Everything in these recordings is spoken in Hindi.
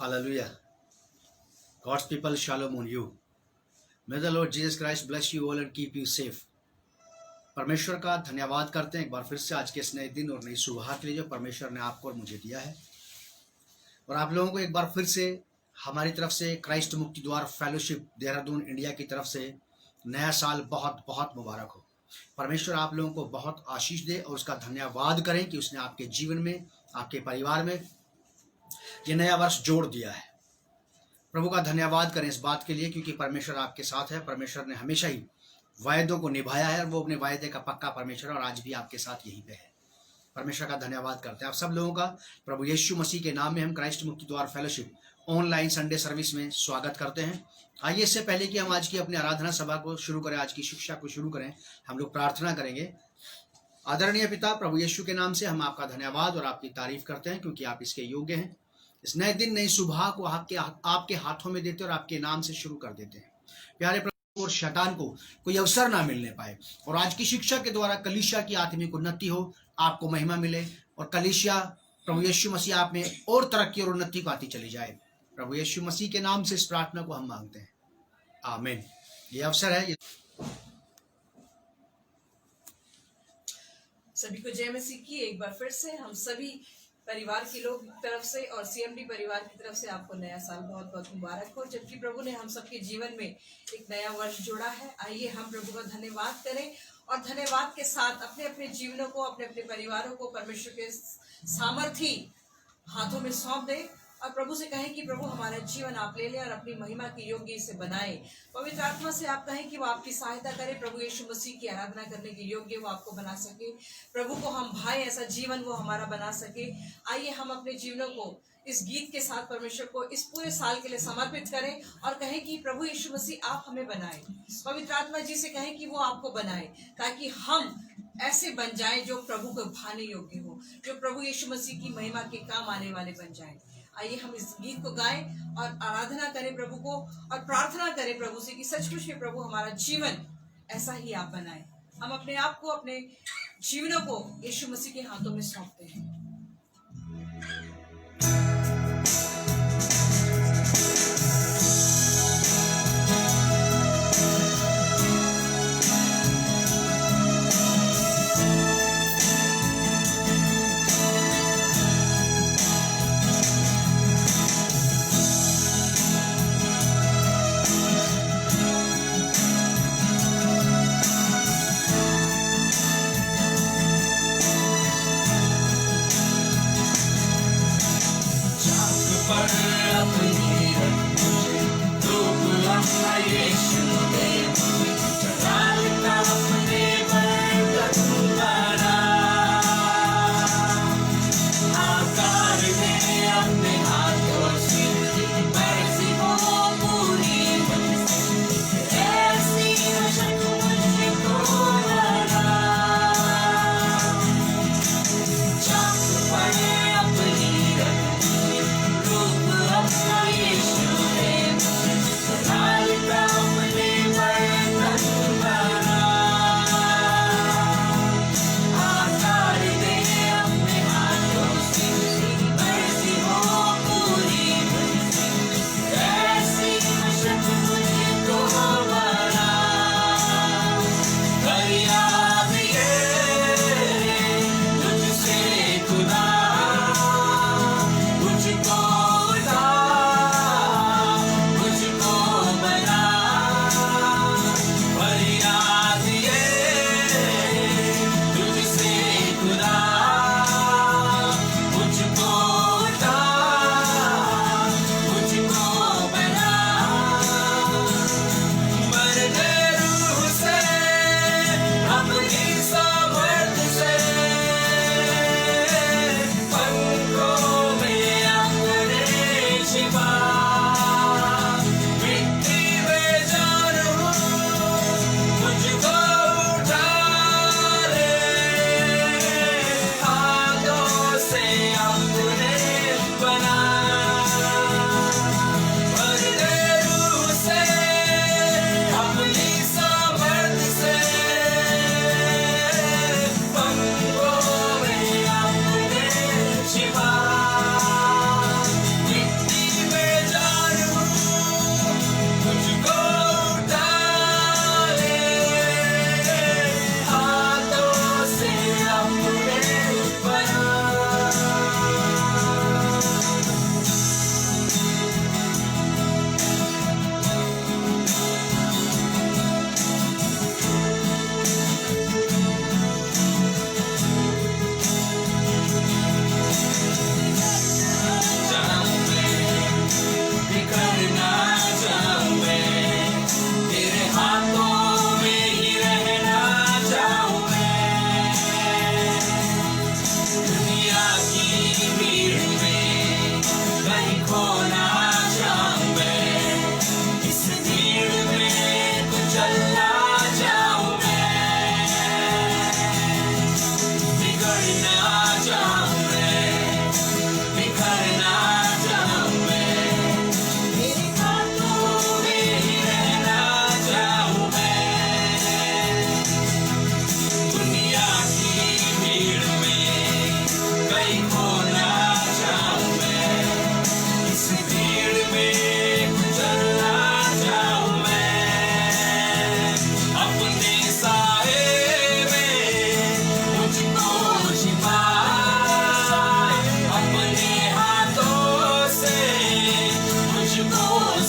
Hallelujah. God's people, shalom on you. May the Lord Jesus Christ bless you all and keep you safe. परमेश्वर का धन्यवाद करते हैं एक बार फिर से आज के इस नए दिन और नई सुबह के लिए जो परमेश्वर ने आपको और मुझे दिया है। और आप लोगों को एक बार फिर से हमारी तरफ से क्राइस्ट मुक्ति द्वार फेलोशिप देहरादून इंडिया की तरफ से नया साल बहुत बहुत मुबारक हो। परमेश्वर आप लोगों को बहुत आशीष दे और उसका धन्यवाद करें कि उसने आपके जीवन में, आपके परिवार में ये नया वर्ष जोड़ दिया है। प्रभु का धन्यवाद करें इस बात के लिए क्योंकि परमेश्वर आपके साथ है। परमेश्वर ने हमेशा ही वायदों को निभाया है और वो अपने वायदे का पक्का परमेश्वर और आज भी आपके साथ यहीं पे है। परमेश्वर का धन्यवाद करते हैं आप सब लोगों का। प्रभु यीशु मसीह के नाम में हम क्राइस्ट मुक्ति द्वार फेलोशिप ऑनलाइन संडे सर्विस में स्वागत करते हैं। आइए इससे पहले कि हम आज की अपनी आराधना सभा को शुरू करें, आज की शिक्षा को शुरू करें, हम लोग प्रार्थना करेंगे। आदरणीय पिता, प्रभु यीशु के नाम से हम आपका धन्यवाद और आपकी तारीफ करते हैं क्योंकि आप इसके योग्य हैं। इस नए दिन नई सुबह को आपके हाथों में देते और आपके नाम से शुरू कर देते हैं। प्यारे प्रभु, और शैतान को कोई अवसर ना मिलने पाए और आज की शिक्षा के द्वारा कलीसिया की आत्मिक उन्नति हो, आपको महिमा मिले और कलीसिया प्रभु यीशु मसीह आप में और तरक्की और उन्नति को आती चली जाए। प्रभु यीशु मसीह के नाम से इस प्रार्थना को हम मांगते हैं, आमीन। ये अवसर है। सभी को जय मसीह की। एक बार फिर से हम सभी परिवार के लोग तरफ से और सीएमडी परिवार की तरफ से आपको नया साल बहुत बहुत मुबारक हो। जबकि प्रभु ने हम सबके जीवन में एक नया वर्ष जोड़ा है, आइए हम प्रभु का धन्यवाद करें और धन्यवाद के साथ अपने अपने जीवनों को, अपने अपने परिवारों को परमेश्वर के सामर्थी हाथों में सौंप दें और प्रभु से कहें कि प्रभु हमारा जीवन आप ले लें और अपनी महिमा के योग्य इसे बनाए। पवित्र आत्मा से आप कहें कि वो आपकी सहायता करे, प्रभु यीशु मसीह की आराधना करने के योग्य वो आपको बना सके, प्रभु को हम भाई ऐसा जीवन वो हमारा बना सके। आइए हम अपने जीवनों को इस गीत के साथ परमेश्वर को इस पूरे साल के लिए समर्पित करें और कहें कि प्रभु यीशु मसीह आप हमें बनाए। पवित्र आत्मा जी से कहें कि वो आपको बनाए ताकि हम ऐसे बन जाएं जो प्रभु को भाने योग्य हो, जो प्रभु यीशु मसीह की महिमा के काम आने वाले बन जाएं। आइए हम इस गीत को गाएं और आराधना करें प्रभु को और प्रार्थना करें प्रभु से कि सचमुच में प्रभु हमारा जीवन ऐसा ही आप बनाए। हम अपने आप को, अपने जीवनों को यीशु मसीह के हाथों में सौंपते हैं।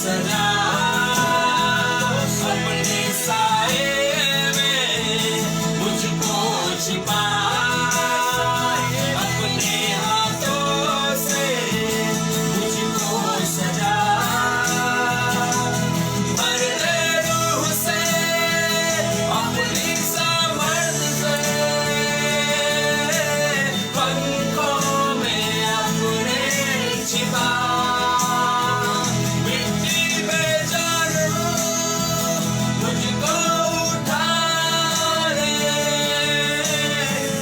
सजा, अपने साए में मुझको छिपा, अपने हाथों से मुझको सजा, भर दे रूह से अपनी सामर्थ से, पंखों में अपने छिपा, मिट्टी में जान मुझको उठा ले,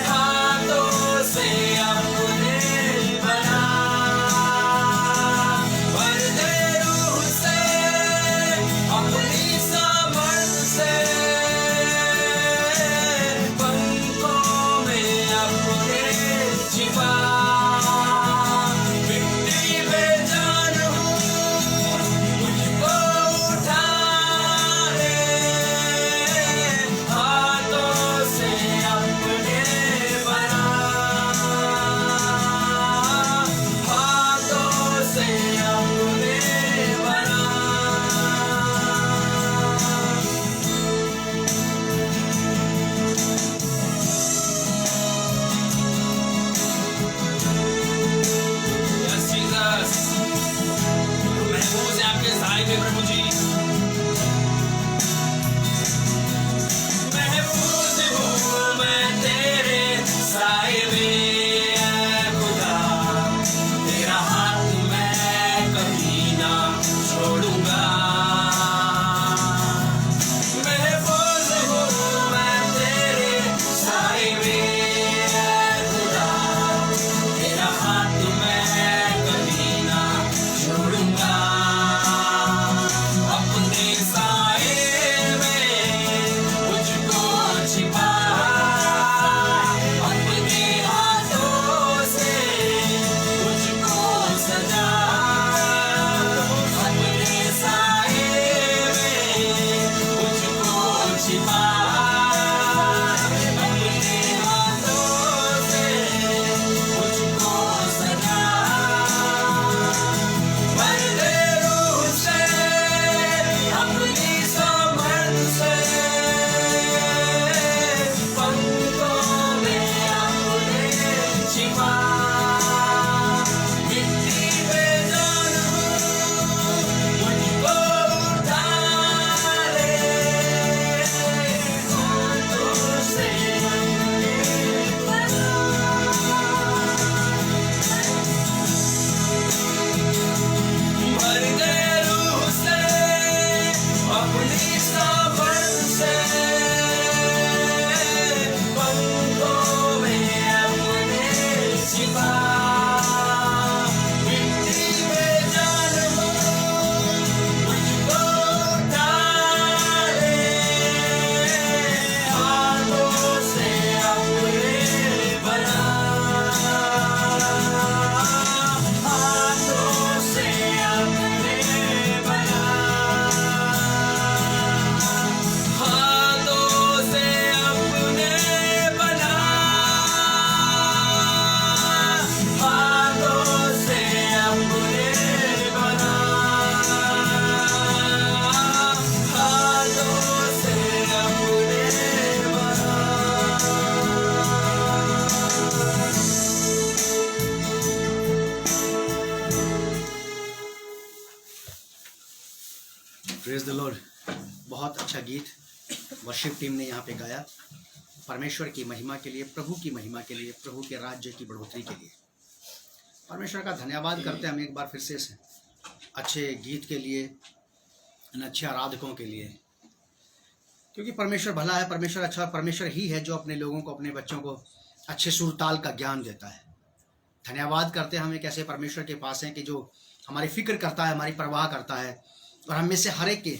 हाथों से अपने बना, भर दे रूह से अपनी सामर्थ से, पंखों में अपने छिपा, मिट्टी में जान मुझको उठा ले, हाथों से अपने बना, हाथों से अपने बना। Yes, Jesus. महफूज है आपके साए में प्रभु जी, महफूज हूँ मैं तेरे साए में खुदा, तेरा हाथ मैं कभी ना छोड़ूंगा, महफूज हूँ मैं तेरे साए में खुदा, तेरा हाथ मैं कभी ना छोड़ूंगा, अपने साए में मुझको छिपा, अपने हाथों से मुझको सजा, अपने साए में मुझको छिपा, अपने हाथों से मुझको सजा, भर दे रूह से अपनी सामर्थ से, पंखों में अपने छिपा, मिट्टी में जान मुझको उठा ले, हाथों से भर दे रूह से अपनी सामर्थ से, पंखों में अपने छिपा, मिट्टी में जान मुझको उठा ले, हाथों से अपने बना, हाथों से अपने बना, हाथों से अपने बना, हाथों से अपने बना, हाथों से अपने बना। Praise the Lord. बहुत अच्छा गीत वर्शिप टीम ने यहाँ पे गाया, परमेश्वर की महिमा के लिए, प्रभु की महिमा के लिए, प्रभु के राज्य की बढ़ोतरी के लिए। परमेश्वर का धन्यवाद करते हैं हम एक बार फिर से अच्छे गीत के लिए, इन अच्छे आराधकों के लिए, क्योंकि परमेश्वर भला है, परमेश्वर अच्छा, परमेश्वर ही है जो अपने लोगों को, अपने बच्चों को अच्छे सुर ताल का ज्ञान देता है। धन्यवाद करते हैं हम एक ऐसे परमेश्वर के पास हैं कि जो हमारी फिक्र करता है, हमारी परवाह करता है, और हम में से हर एक के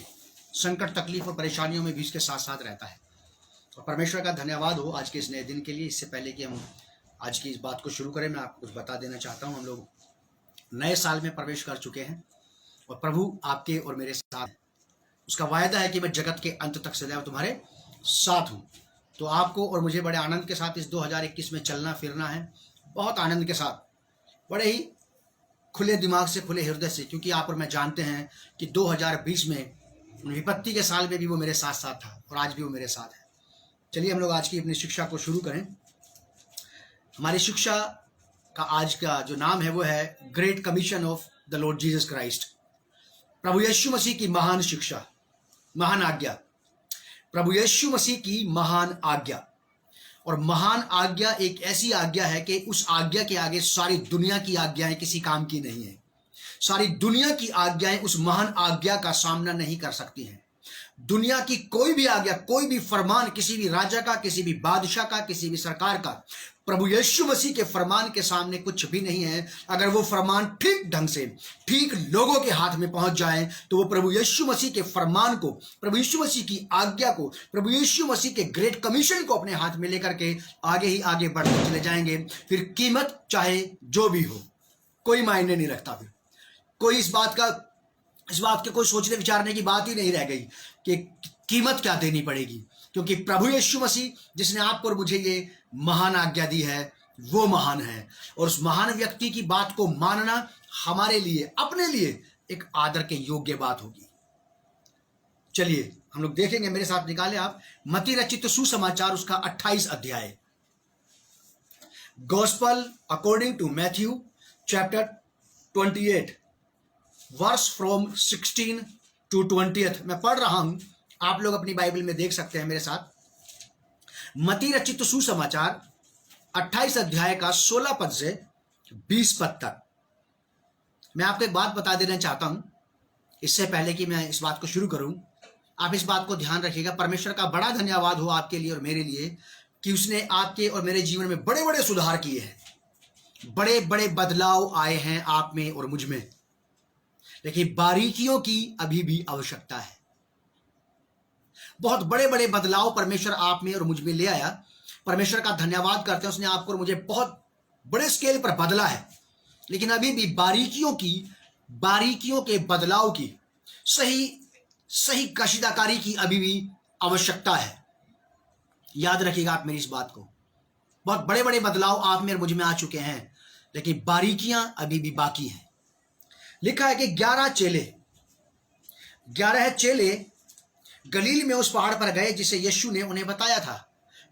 संकट, तकलीफ और परेशानियों में भी उसके साथ साथ रहता है। और परमेश्वर का धन्यवाद हो आज के इस नए दिन के लिए। इससे पहले कि हम आज की इस बात को शुरू करें, मैं आपको कुछ बता देना चाहता हूँ। हम लोग नए साल में प्रवेश कर चुके हैं और प्रभु आपके और मेरे साथ है। उसका वायदा है कि मैं जगत के अंत तक सदैव तुम्हारे साथ हूँ। तो आपको और मुझे बड़े आनंद के साथ इस 2021 में चलना फिरना है, बहुत आनंद के साथ, बड़े ही खुले दिमाग से, खुले हृदय से, क्योंकि आप और मैं जानते हैं कि 2020 में विपत्ति के साल में भी वो मेरे साथ साथ था और आज भी वो मेरे साथ है। चलिए हम लोग आज की अपनी शिक्षा को शुरू करें। हमारी शिक्षा का आज का जो नाम है वो है great commission of the Lord Jesus Christ. प्रभु यीशु मसीह की महान शिक्षा, महान आज्ञा, प्रभु यीशु मसीह की महान आज्ञा। और महान आज्ञा एक ऐसी आज्ञा है कि उस आज्ञा के आगे सारी दुनिया की आज्ञाएं किसी काम की नहीं है। सारी दुनिया की आज्ञाएं उस महान आज्ञा का सामना नहीं कर सकती हैं। दुनिया की कोई भी आज्ञा, कोई भी फरमान, किसी भी राजा का, किसी भी बादशाह का, किसी भी सरकार का, प्रभु यीशु मसीह के फरमान के सामने कुछ भी नहीं है। अगर वो फरमान ठीक ढंग से, ठीक लोगों के हाथ में पहुंच जाए तो वो प्रभु यीशु मसीह के फरमान को, प्रभु यीशु मसीह की आज्ञा को, प्रभु यीशु मसीह के ग्रेट कमीशन को अपने हाथ में लेकर के आगे ही आगे बढ़ते चले जाएंगे। फिर कीमत चाहे जो भी हो, कोई मायने नहीं रखता। फिर कोई इस बात के कोई सोचने विचारने की बात ही नहीं रह गई कि कीमत क्या देनी पड़ेगी, क्योंकि प्रभु यीशु मसीह जिसने आपको और मुझे ये महान आज्ञा दी है वो महान है। और उस महान व्यक्ति की बात को मानना हमारे लिए, अपने लिए एक आदर के योग्य बात होगी। चलिए हम लोग देखेंगे, मेरे साथ निकाले आप मत्ती रचित सुसमाचार उसका 28 अध्याय। Gospel according to Matthew chapter 28 verse from 16 to 20। मैं पढ़ रहा हूं, आप लोग अपनी बाइबल में देख सकते हैं मेरे साथ। मत्ती रचित सुसमाचार 28 अध्याय का 16 पद से 20 पद तक। मैं आपको एक बात बता देना चाहता हूं इससे पहले कि मैं इस बात को शुरू करूं। आप इस बात को ध्यान रखिएगा। परमेश्वर का बड़ा धन्यवाद हो आपके लिए और मेरे लिए कि उसने आपके और मेरे जीवन में बड़े बड़े सुधार किए हैं, बड़े बड़े बदलाव आए हैं आप में और मुझ में। लेकिन बारीकियों की अभी भी आवश्यकता है। बहुत बड़े बड़े बदलाव परमेश्वर आप में और मुझ में ले आया। परमेश्वर का धन्यवाद करते हैं, उसने आपको और मुझे बहुत बड़े स्केल पर बदला है। लेकिन अभी भी बारीकियों के बदलाव की, सही कशीदाकारी की अभी भी आवश्यकता है। याद रखिएगा आप मेरी इस बात को। बहुत बड़े बड़े बदलाव आप में और मुझ में आ चुके हैं, लेकिन बारीकियां अभी भी बाकी हैं। लिखा है कि 11 चेले गलील में उस पहाड़ पर गए जिसे यीशु ने उन्हें बताया था।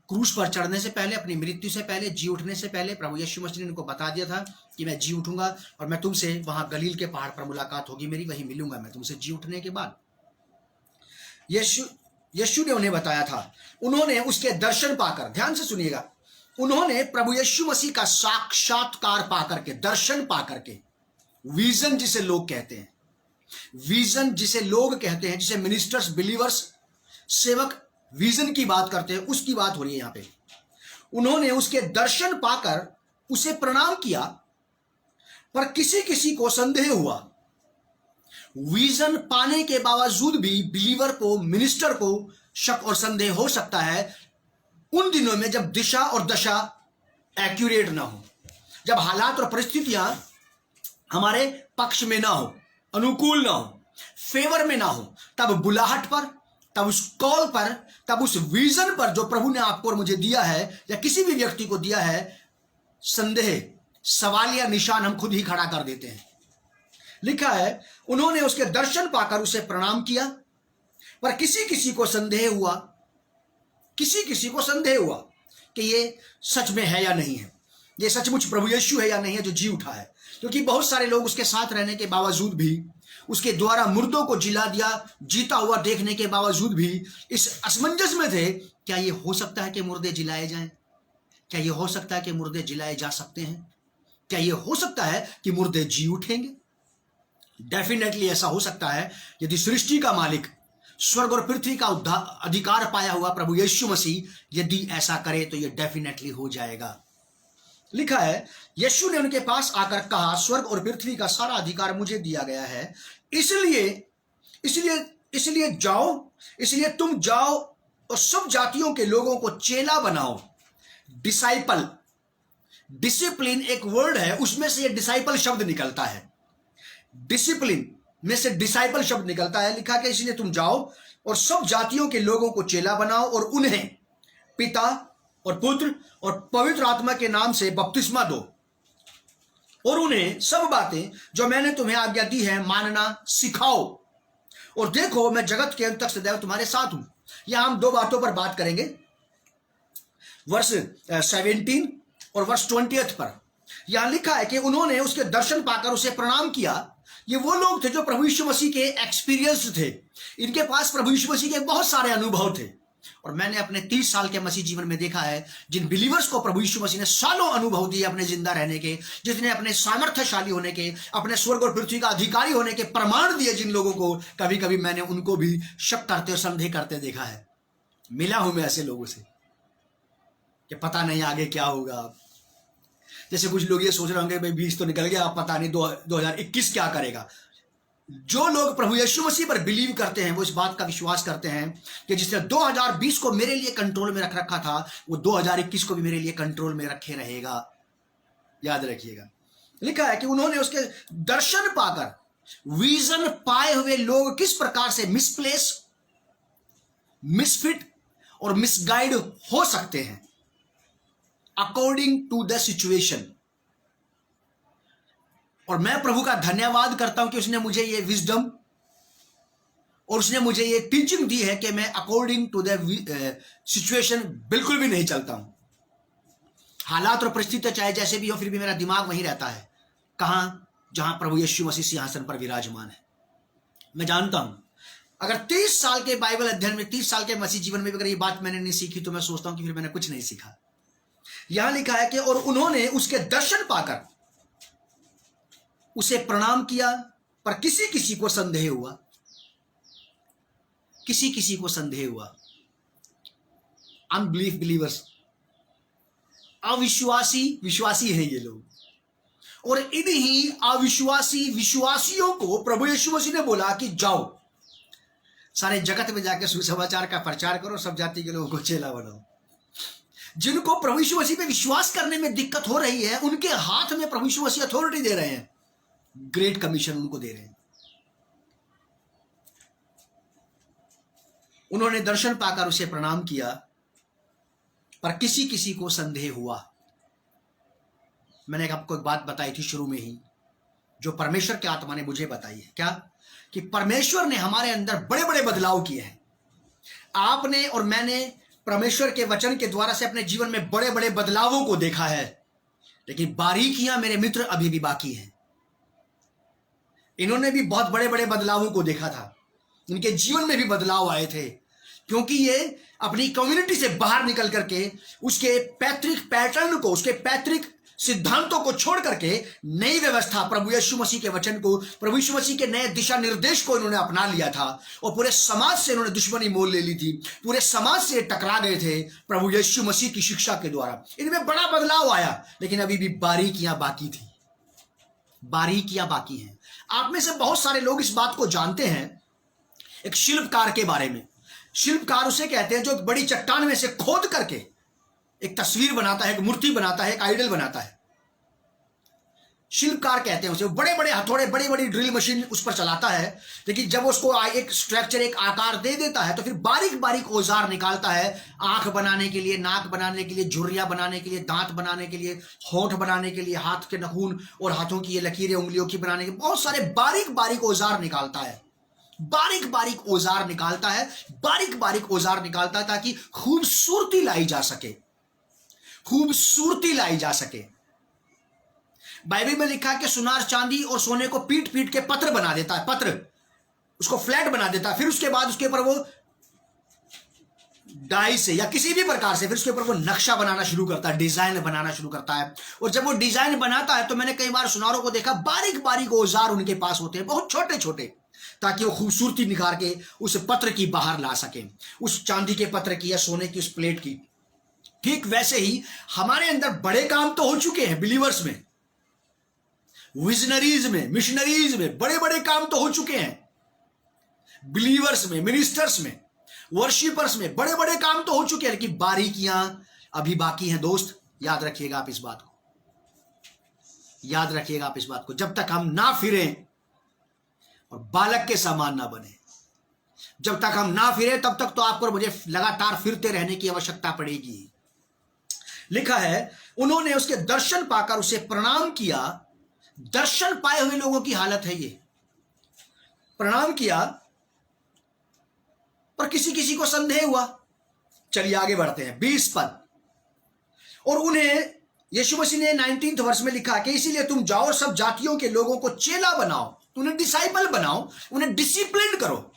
क्रूस पर चढ़ने से पहले, अपनी मृत्यु से पहले, जी उठने से पहले प्रभु यीशु मसीह ने उनको बता दिया था कि मैं जी उठूंगा और मैं तुमसे वहां गलील के पहाड़ पर मुलाकात होगी मेरी, वहीं मिलूंगा मैं तुमसे जी उठने के बाद। यीशु ने उन्हें बताया था। उन्होंने उसके दर्शन पाकर, ध्यान से सुनिएगा, उन्होंने प्रभु यीशु मसीह का साक्षात्कार पाकर के, दर्शन पाकर के, विजन जिसे लोग कहते हैं, जिसे मिनिस्टर्स, बिलीवर्स, सेवक विजन की बात करते हैं, उसकी बात हो रही है यहां पे। उन्होंने उसके दर्शन पाकर उसे प्रणाम किया, पर किसी किसी को संदेह हुआ। विजन पाने के बावजूद भी बिलीवर को, मिनिस्टर को शक और संदेह हो सकता है उन दिनों में जब दिशा और दशा एक्यूरेट ना हो, जब हालात और परिस्थितियां हमारे पक्ष में ना हो, अनुकूल ना हो, फेवर में ना हो। तब बुलाहट पर, तब उस कॉल पर, तब उस विजन पर जो प्रभु ने आपको और मुझे दिया है या किसी भी व्यक्ति को दिया है, संदेह, सवाल या निशान हम खुद ही खड़ा कर देते हैं। लिखा है उन्होंने उसके दर्शन पाकर उसे प्रणाम किया, पर किसी किसी को संदेह हुआ कि ये सच में है या नहीं है, ये सचमुच प्रभु यीशु है या नहीं है जो जी उठा है। क्योंकि बहुत सारे लोग उसके साथ रहने के बावजूद भी, उसके द्वारा मुर्दों को जिला दिया, जीता हुआ देखने के बावजूद भी इस असमंजस में थे, क्या ये हो सकता है कि मुर्दे जिलाए जाएं? क्या ये हो सकता है कि मुर्दे जिलाए जा सकते हैं? क्या ये हो सकता है कि मुर्दे जी उठेंगे? डेफिनेटली ऐसा हो सकता है यदि सृष्टि का मालिक, स्वर्ग और पृथ्वी का अधिकार पाया हुआ प्रभु यीशु मसीह यदि ऐसा करे तो ये डेफिनेटली हो जाएगा। लिखा है यीशु ने उनके पास आकर कहा, स्वर्ग और पृथ्वी का सारा अधिकार मुझे दिया गया है, इसलिए तुम जाओ और सब जातियों के लोगों को चेला बनाओ। डिसिप्लिन एक वर्ड है, उसमें से ये डिसाइपल शब्द निकलता है। डिसिप्लिन में से डिसाइपल शब्द निकलता है। लिखा कि इसलिए तुम जाओ और सब जातियों के लोगों को चेला बनाओ और उन्हें पिता और पुत्र और पवित्र आत्मा के नाम से बपतिस्मा दो और उन्हें सब बातें जो मैंने तुम्हें आज्ञा दी है मानना सिखाओ। और देखो मैं जगत के अंत तक सदैव तुम्हारे साथ हूं। यहां हम दो बातों पर बात करेंगे, वर्ष 17 और वर्ष 20 पर। यहां लिखा है कि उन्होंने उसके दर्शन पाकर उसे प्रणाम किया। ये वो लोग थे जो प्रभु यीशु मसीह के एक्सपीरियंस थे। इनके पास प्रभु यीशु मसीह के बहुत सारे अनुभव थे। और मैंने अपने 30 साल के मसीह जीवन में देखा है जिन बिलीवर्स को प्रभु यीशु मसीह ने सालों अनुभव दिए अपने जिंदा रहने के, जितने अपने सामर्थ्यशाली होने के, अपने स्वर्ग और पृथ्वी का अधिकारी होने के प्रमाण दिए, जिन लोगों को कभी कभी मैंने उनको भी शक करते और संदेह करते देखा है। मिला हूं मैं ऐसे लोगों से कि पता नहीं आगे क्या होगा। जैसे कुछ लोग ये सोच रहे होंगे भाई 20 तो निकल गया, अब पता नहीं 2021 क्या करेगा। जो लोग प्रभु यीशु मसीह पर बिलीव करते हैं वो इस बात का विश्वास करते हैं कि जिसने 2020 को मेरे लिए कंट्रोल में रख रखा था वो 2021 को भी मेरे लिए कंट्रोल में रखे रहेगा। याद रखिएगा, लिखा है कि उन्होंने उसके दर्शन पाकर, विजन पाए हुए लोग किस प्रकार से मिसप्लेस, मिसफिट और मिसगाइड हो सकते हैं अकॉर्डिंग टू द सिचुएशन। और मैं प्रभु का धन्यवाद करता हूं कि उसने मुझे ये विजडम और उसने मुझे ये टीचिंग दी है कि मैं अकॉर्डिंग टू द सिचुएशन बिल्कुल भी नहीं चलता हूं। हालात और परिस्थितियां चाहे जैसे भी हो, फिर भी मेरा दिमाग वहीं रहता है। कहां? जहां प्रभु यीशु मसीह सिंहासन पर विराजमान है। मैं जानता हूं अगर 30 साल के बाइबल अध्ययन में, 30 साल के मसीह जीवन में अगर ये बात मैंने नहीं सीखी तो मैं सोचता हूं कि फिर मैंने कुछ नहीं सीखा। यहां लिखा है कि और उन्होंने उसके दर्शन पाकर उसे प्रणाम किया, पर किसी किसी को संदेह हुआ। किसी किसी को संदेह हुआ। अनबिलीफ बिलीवर्स, अविश्वासी विश्वासी हैं ये लोग। और इन्हीं अविश्वासी विश्वासियों को प्रभु यीशु मसीह ने बोला कि जाओ सारे जगत में जाकर सुसमाचार का प्रचार करो, सब जाति के लोगों को चेला बनाओ। जिनको प्रभु यीशु मसीह पे विश्वास करने में दिक्कत हो रही है उनके हाथ में प्रभु यीशु मसीह अथॉरिटी दे रहे हैं, ग्रेट कमीशन उनको दे रहे हैं। उन्होंने दर्शन पाकर उसे प्रणाम किया, पर किसी किसी को संदेह हुआ। मैंने आपको एक बात बताई थी शुरू में ही, जो परमेश्वर की आत्मा ने मुझे बताई है। क्या? कि परमेश्वर ने हमारे अंदर बड़े बड़े बदलाव किए हैं। आपने और मैंने परमेश्वर के वचन के द्वारा से अपने जीवन में बड़े बड़े बदलावों को देखा है, लेकिन बारीकियां मेरे मित्र अभी भी बाकी हैं। इन्होंने भी बहुत बड़े बड़े बदलावों को देखा था, इनके जीवन में भी बदलाव आए थे, क्योंकि ये अपनी कम्युनिटी से बाहर निकल करके उसके पैतृक पैटर्न को, उसके पैतृक सिद्धांतों को छोड़ करके नई व्यवस्था, प्रभु यीशु मसीह के वचन को, प्रभु यीशु मसीह के नए दिशा निर्देश को इन्होंने अपना लिया था। और पूरे समाज से इन्होंने दुश्मनी मोल ले ली थी, पूरे समाज से टकरा गए थे प्रभु यीशु मसीह की शिक्षा के द्वारा। इनमें बड़ा बदलाव आया, लेकिन अभी भी बारीकियां बाकी थी, बारीकियां बाकी हैं। आप में से बहुत सारे लोग इस बात को जानते हैं एक शिल्पकार के बारे में। शिल्पकार उसे कहते हैं जो एक बड़ी चट्टान में से खोद करके एक तस्वीर बनाता है, एक मूर्ति बनाता है, एक आइडल बनाता है। शिल्पकार कहते हैं उसे। बड़े बड़े हथौड़े, बड़ी बड़ी ड्रिल मशीन उस पर चलाता है, लेकिन जब उसको एक स्ट्रक्चर, एक आकार दे देता है तो फिर बारीक बारीक औजार निकालता है, आंख बनाने के लिए, नाक बनाने के लिए, झुर्रियां बनाने के लिए, दांत बनाने के लिए, होंठ बनाने के लिए, हाथ के नाखून और हाथों की ये लकीरें उंगलियों की बनाने के, बहुत सारे बारीक बारीक औजार निकालता है। बारीक बारीक औजार निकालता है, बारीक बारीक औजार निकालता है ताकि खूबसूरती लाई जा सके, खूबसूरती लाई जा सके। बाइबल में लिखा है कि सुनार, चांदी और सोने को पीट पीट के पत्र बना देता है, पत्र उसको फ्लैट बना देता है। फिर उसके बाद उसके ऊपर वो डाई से या किसी भी प्रकार से फिर उसके ऊपर वो नक्शा बनाना शुरू करता है, डिजाइन बनाना शुरू करता है। और जब वो डिजाइन बनाता है तो मैंने कई बार सुनारों को देखा, बारीक बारीक औजार उनके पास होते हैं, बहुत छोटे छोटे, ताकि वो खूबसूरती निखार के उस पत्र की बाहर ला सके, उस चांदी के पत्र की या सोने की उस प्लेट की। ठीक वैसे ही हमारे अंदर बड़े काम तो हो चुके हैं, बिलीवर्स में, विजनरीज में, मिशनरीज में बड़े बड़े काम तो हो चुके हैं, बिलीवर्स में, मिनिस्टर्स में, वर्शिपर्स में बड़े बड़े काम तो हो चुके हैं, लेकिन बारीकियां अभी बाकी हैं। दोस्त याद रखिएगा आप इस बात को, याद रखिएगा आप इस बात को। जब तक हम ना फिरें और बालक के समान ना बने, जब तक हम ना फिरे तब तक तो आपको और मुझे लगातार फिरते रहने की आवश्यकता पड़ेगी। लिखा है उन्होंने उसके दर्शन पाकर उसे प्रणाम किया, दर्शन पाए हुए लोगों की हालत है ये। प्रणाम किया पर किसी किसी को संदेह हुआ। चलिए आगे बढ़ते हैं। 20 पद। और उन्हें यीशु मसीह ने 19 वर्ष में लिखा कि इसीलिए तुम जाओ, सब जातियों के लोगों को चेला बनाओ, उन्हें डिसाइपल बनाओ, उन्हें डिसिप्लिन करो,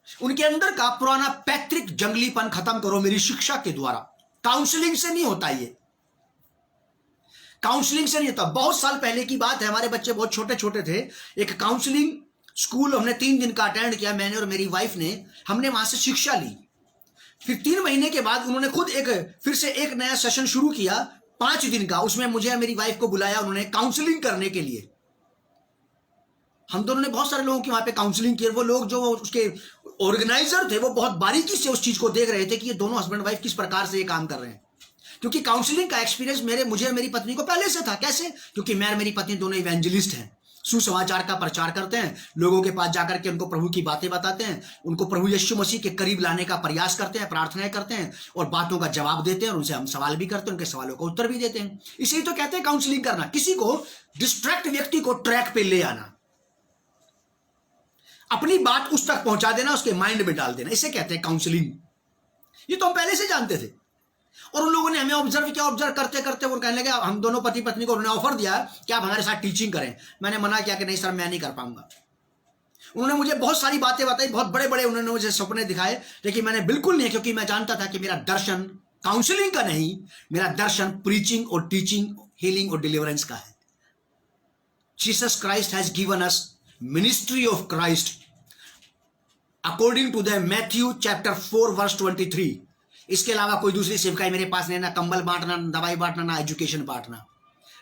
उनके अंदर का पुराना पैतृक जंगलीपन खत्म करो मेरी शिक्षा के द्वारा। काउंसलिंग से नहीं होता ये, काउंसलिंग से नहीं होता। बहुत साल पहले की बात है, हमारे बच्चे बहुत छोटे छोटे थे। एक काउंसलिंग स्कूल हमने 3 दिन का अटेंड किया, मैंने और मेरी वाइफ ने। हमने वहां से शिक्षा ली। फिर 3 महीने के बाद उन्होंने खुद फिर से एक नया सेशन शुरू किया 5 दिन का। उसमें मुझे और मेरी वाइफ को बुलाया उन्होंने काउंसलिंग करने के लिए। हम दोनों ने बहुत सारे लोगों की वहां पे काउंसलिंग की। वो लोग जो उसके ऑर्गेनाइजर थे वो बहुत बारीकी से उस चीज को देख रहे थे कि ये दोनों हस्बैंड वाइफ किस प्रकार से ये काम कर रहे हैं। क्योंकि काउंसलिंग का एक्सपीरियंस मुझे और मेरी पत्नी को पहले से था। कैसे? क्योंकि मैं और मेरी पत्नी दोनों इवेंजलिस्ट हैं, सुसमाचार का प्रचार करते हैं, लोगों के पास जाकर के उनको प्रभु की बातें बताते हैं, उनको प्रभु यीशु मसीह के करीब लाने का प्रयास करते हैं, प्रार्थनाएं करते हैं और बातों का जवाब देते हैं और उनसे हम सवाल भी करते हैं, उनके सवालों का उत्तर भी देते हैं। इसीलिए तो कहते हैं काउंसलिंग करना, किसी को डिस्ट्रैक्ट व्यक्ति को ट्रैक पे ले आना, अपनी बात उस तक पहुंचा देना, उसके माइंड में डाल देना, इसे कहते हैं काउंसलिंग। ये तो हम पहले से जानते थे। और उन लोगों ने हमें ऑब्जर्व किया, ऑब्जर्व करते करते वो कहने लगे, हम दोनों पति पत्नी को उन्होंने ऑफर दिया कि आप हमारे साथ टीचिंग करें। मैंने मना किया कि नहीं सर, मैं नहीं कर पाऊंगा। उन्होंने मुझे बहुत सारी बातें बताई, बहुत बड़े बड़े उन्होंने मुझे सपने दिखाए, लेकिन मैंने बिल्कुल नहीं, क्योंकि मैं जानता था कि मेरा दर्शन काउंसलिंग का नहीं, मेरा दर्शन प्रीचिंग और टीचिंग, हीलिंग और डिलीवरेंस का है। Jesus Christ has given us ministry of Christ according to the Matthew chapter 4 verse 23। इसके अलावा कोई दूसरी सेवकाई मेरे पास नहीं, ना कंबल बांटना, ना दवाई बांटना, ना एजुकेशन बांटना,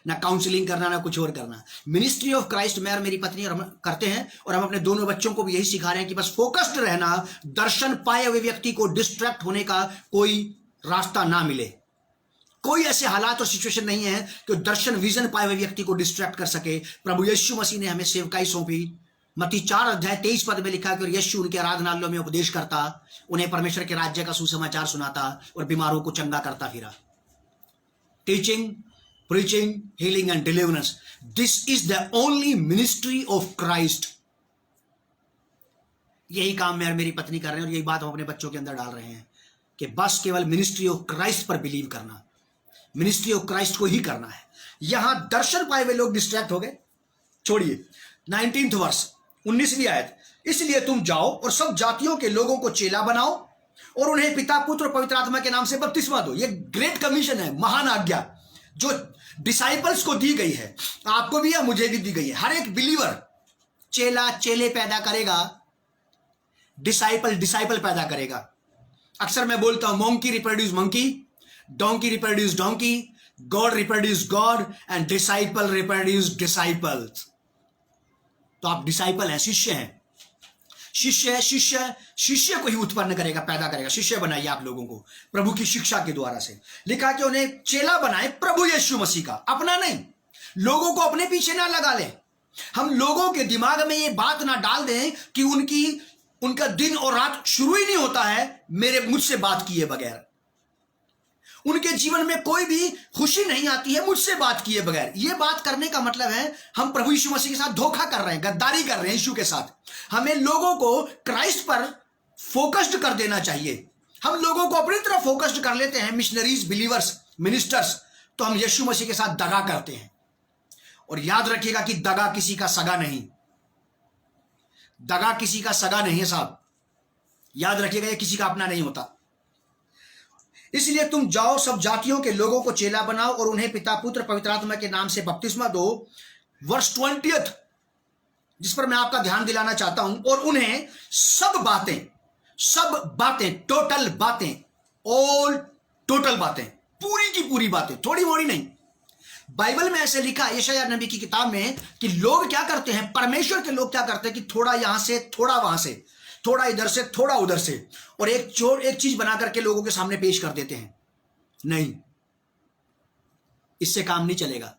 ना काउंसलिंग करना, ना कुछ और करना। मिनिस्ट्री ऑफ क्राइस्ट मैं और मेरी पत्नी और हम करते हैं, और हम अपने दोनों बच्चों को भी यही सिखा रहे हैं कि बस फोकस्ड रहना, दर्शन पाए हुए व्यक्ति को डिस्ट्रैक्ट होने का कोई रास्ता ना मिले। कोई ऐसे हालात और सिचुएशन नहीं है कि दर्शन विजन पाए हुए व्यक्ति को डिस्ट्रैक्ट कर सके। प्रभु यीशु मसीह ने हमें सेवकाई सौंपी। मत्ती 4:23 में लिखा कि और यीशु उनके आराधनालयों में उपदेश करता, उन्हें परमेश्वर के राज्य का सुसमाचार सुनाता और बीमारों को चंगा करता फिरा। Teaching, preaching, healing and deliverance, this is the only ministry of Christ. यही काम मैं और मेरी पत्नी कर रहे हैं और यही बात हम अपने बच्चों के अंदर डाल रहे हैं कि बस केवल मिनिस्ट्री ऑफ क्राइस्ट पर बिलीव करना, मिनिस्ट्री ऑफ क्राइस्ट को ही करना है। यहां दर्शन पाए हुए लोग डिस्ट्रैक्ट हो गए। छोड़िए 19 वर्ष 19वीं आयत। इसलिए तुम जाओ और सब जातियों के लोगों को चेला बनाओ और उन्हें पिता, पुत्र और पवित्र आत्मा के नाम से बपतिस्मा दो। ये ग्रेट कमीशन है, महान आज्ञा जो डिसाइपल्स को दी गई है, आपको भी या मुझे भी दी गई है। हर एक बिलीवर चेला चेले पैदा करेगा, डिसाइपल डिसाइपल पैदा करेगा। अक्सर मैं बोलता हूं monkey reproduce monkey, donkey reproduce donkey, God reproduce God and disciple reproduce disciples. तो आप डिसाइपल हैं, शिष्य हैं। शिष्य है, शिष्य को ही उत्पन्न करेगा, पैदा करेगा। शिष्य बनाइए आप लोगों को प्रभु की शिक्षा के द्वारा से। लिखा कि उन्हें चेला बनाए प्रभु यीशु मसीह का, अपना नहीं। लोगों को अपने पीछे ना लगा ले। हम लोगों के दिमाग में ये बात ना डाल दें कि उनका दिन और रात शुरू ही नहीं होता है मुझसे बात किए बगैर। उनके जीवन में कोई भी खुशी नहीं आती है मुझसे बात किए बगैर। यह बात करने का मतलब है हम प्रभु यीशु मसीह के साथ धोखा कर रहे हैं, गद्दारी कर रहे हैं यीशु के साथ। हमें लोगों को क्राइस्ट पर फोकस्ड कर देना चाहिए। हम लोगों को अपनी तरफ फोकस्ड कर लेते हैं, मिशनरीज, बिलीवर्स, मिनिस्टर्स, तो हम यीशु मसीह के साथ दगा करते हैं। और याद रखिएगा कि दगा किसी का सगा नहीं, दगा किसी का सगा नहीं है साहब, याद रखिएगा, ये किसी का अपना नहीं होता। इसलिए तुम जाओ, सब जातियों के लोगों को चेला बनाओ और उन्हें पिता, पुत्र, पवित्र आत्मा के नाम से बपतिस्मा दो। वर्ष 20 जिस पर मैं आपका ध्यान दिलाना चाहता हूं, और उन्हें सब बातें, टोटल बातें, ऑल टोटल बातें, पूरी की पूरी बातें, थोड़ी मोड़ी नहीं। बाइबल में ऐसे लिखा है यशायाह नबी की किताब में कि लोग क्या करते हैं, परमेश्वर के लोग क्या करते हैं कि थोड़ा यहां से, थोड़ा वहां से, थोड़ा इधर से, थोड़ा उधर से, और एक चीज बना करके लोगों के सामने पेश कर देते हैं। नहीं, इससे काम नहीं चलेगा।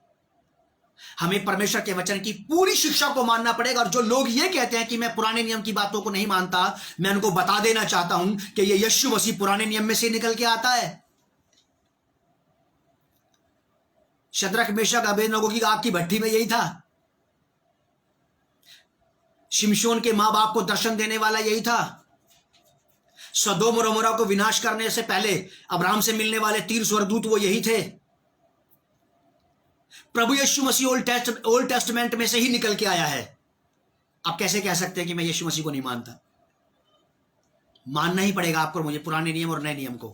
हमें परमेश्वर के वचन की पूरी शिक्षा को मानना पड़ेगा। और जो लोग ये कहते हैं कि मैं पुराने नियम की बातों को नहीं मानता, मैं उनको बता देना चाहता हूं कि ये यीशु मसीह पुराने नियम में से निकल के आता है। शद्रक, मेशक, अबेदनगो की आग की भट्टी में यही था। शिमशोन के मां बाप को दर्शन देने वाला यही था। सदोम और अमोरा को विनाश करने से पहले अब्राहम से मिलने वाले 3 स्वर्गदूत वो यही थे। प्रभु यीशु मसीह ओल्ड टेस्टमेंट में से ही निकल के आया है। आप कैसे कह सकते हैं कि मैं यीशु मसीह को नहीं मानता? मानना ही पड़ेगा आपको मुझे, पुराने नियम और नए नियम को।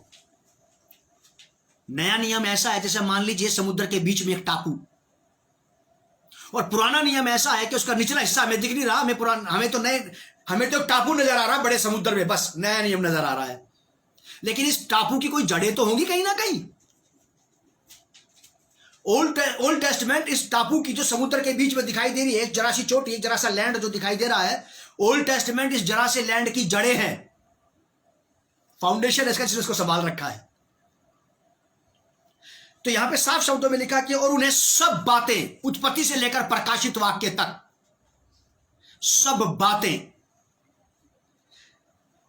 नया नियम ऐसा है जैसे मान लीजिए समुद्र के बीच में एक टापू, और पुराना नियम ऐसा है कि उसका निचला हिस्सा हमें दिख नहीं रहा, हमें तो टापू नजर आ रहा है बड़े समुद्र में, बस नया नियम नजर आ रहा है। लेकिन इस टापू की कोई जड़ें तो होंगी कहीं ना कहीं। ओल्ड टेस्टमेंट इस टापू की जो समुद्र के बीच में दिखाई दे रही है, एक जरा सी चोटी, एक जरा सा लैंड जो दिखाई दे रहा है, ओल्ड टेस्टमेंट इस जरा से लैंड की जड़ें हैं, फाउंडेशन इसका जिसने उसको संभाल रखा है। तो यहां पे साफ शब्दों में लिखा कि और उन्हें सब बातें, उत्पत्ति से लेकर प्रकाशित वाक्य तक सब बातें,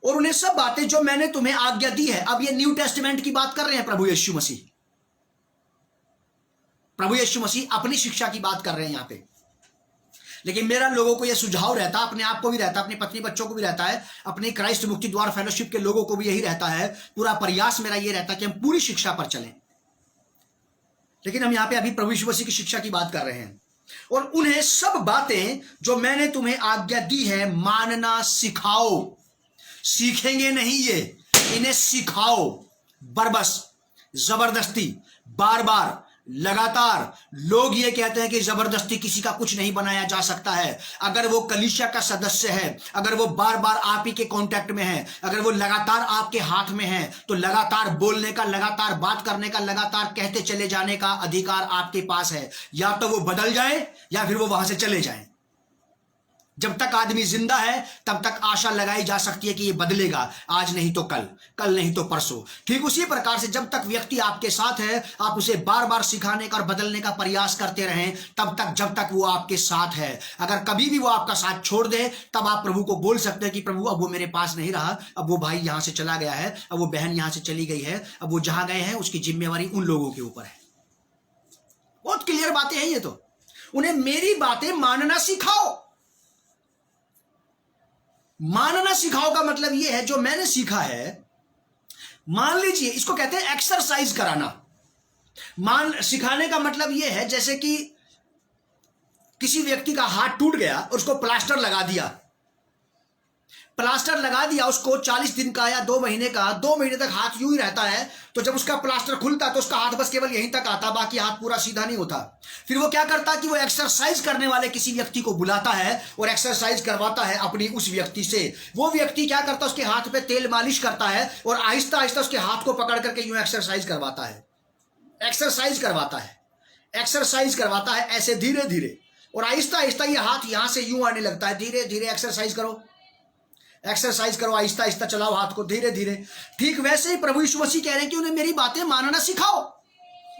और उन्हें सब बातें जो मैंने तुम्हें आज्ञा दी है। अब ये न्यू टेस्टमेंट की बात कर रहे हैं प्रभु यीशु मसीह। प्रभु यीशु मसीह अपनी शिक्षा की बात कर रहे हैं यहां पे। लेकिन मेरा लोगों को यह सुझाव रहता, अपने आप को भी रहता, अपनी पत्नी बच्चों को भी रहता है, अपनी क्राइस्ट मुक्ति द्वार फेलोशिप के लोगों को भी यही रहता है, पूरा प्रयास मेरा यह रहता कि हम पूरी शिक्षा पर चलें। लेकिन हम यहां पे अभी प्रभु यीशु मसीह की शिक्षा की बात कर रहे हैं। और उन्हें सब बातें जो मैंने तुम्हें आज्ञा दी है मानना सिखाओ। सीखेंगे नहीं, ये इन्हें सिखाओ, बरबस, जबरदस्ती, बार बार, लगातार। लोग ये कहते हैं कि जबरदस्ती किसी का कुछ नहीं बनाया जा सकता है। अगर वो कलीसिया का सदस्य है, अगर वो बार बार आप ही के कांटेक्ट में है, अगर वो लगातार आपके हाथ में है, तो लगातार बोलने का, लगातार बात करने का, लगातार कहते चले जाने का अधिकार आपके पास है। या तो वो बदल जाए या फिर वो वहां से चले जाए। जब तक आदमी जिंदा है तब तक आशा लगाई जा सकती है कि ये बदलेगा, आज नहीं तो कल, कल नहीं तो परसों। ठीक उसी प्रकार से जब तक व्यक्ति आपके साथ है, आप उसे बार बार सिखाने का और बदलने का प्रयास करते रहें तब तक, जब तक वो आपके साथ है। अगर कभी भी वो आपका साथ छोड़ दे तब आप प्रभु को बोल सकते हैं कि प्रभु अब वो मेरे पास नहीं रहा, अब वो भाई यहां से चला गया है, अब वो बहन यहां से चली गई है, अब वो जहां गए हैं उसकी जिम्मेवारी उन लोगों के ऊपर है। बहुत क्लियर बातें हैं ये तो। उन्हें मेरी बातें मानना सिखाओ। मानना सिखाओ का मतलब यह है जो मैंने सीखा है, मान लीजिए इसको कहते हैं एक्सरसाइज कराना। सिखाने का मतलब यह है जैसे कि किसी व्यक्ति का हाथ टूट गया और उसको प्लास्टर लगा दिया, प्लास्टर लगा दिया उसको 40 दिन का या 2 महीने का, 2 महीने तक हाथ यूं ही रहता है। तो जब उसका प्लास्टर खुलता तो उसका हाथ बस केवल यहीं तक आता, बाकी हाथ पूरा सीधा नहीं होता। फिर वो क्या करता कि वो एक्सरसाइज करने वाले किसी व्यक्ति को बुलाता है और एक्सरसाइज करवाता है अपनी उस व्यक्ति से। वो व्यक्ति क्या करता है, उसके हाथ पे तेल मालिश करता है और आहिस्ता आहिस्ता उसके हाथ को पकड़ करके यूं एक्सरसाइज करवाता है, एक्सरसाइज करवाता है, एक्सरसाइज करवाता है ऐसे धीरे धीरे। और आहिस्ता आहिस्ता ये हाथ यहां से यूं आने लगता है, धीरे धीरे एक्सरसाइज करो, एक्सरसाइज करो, आहिस्ता आहिस्ता चलाओ हाथ को धीरे धीरे। ठीक वैसे ही प्रभु यीशु मसीह कह रहे हैं कि उन्हें मेरी बातें मानना सिखाओ।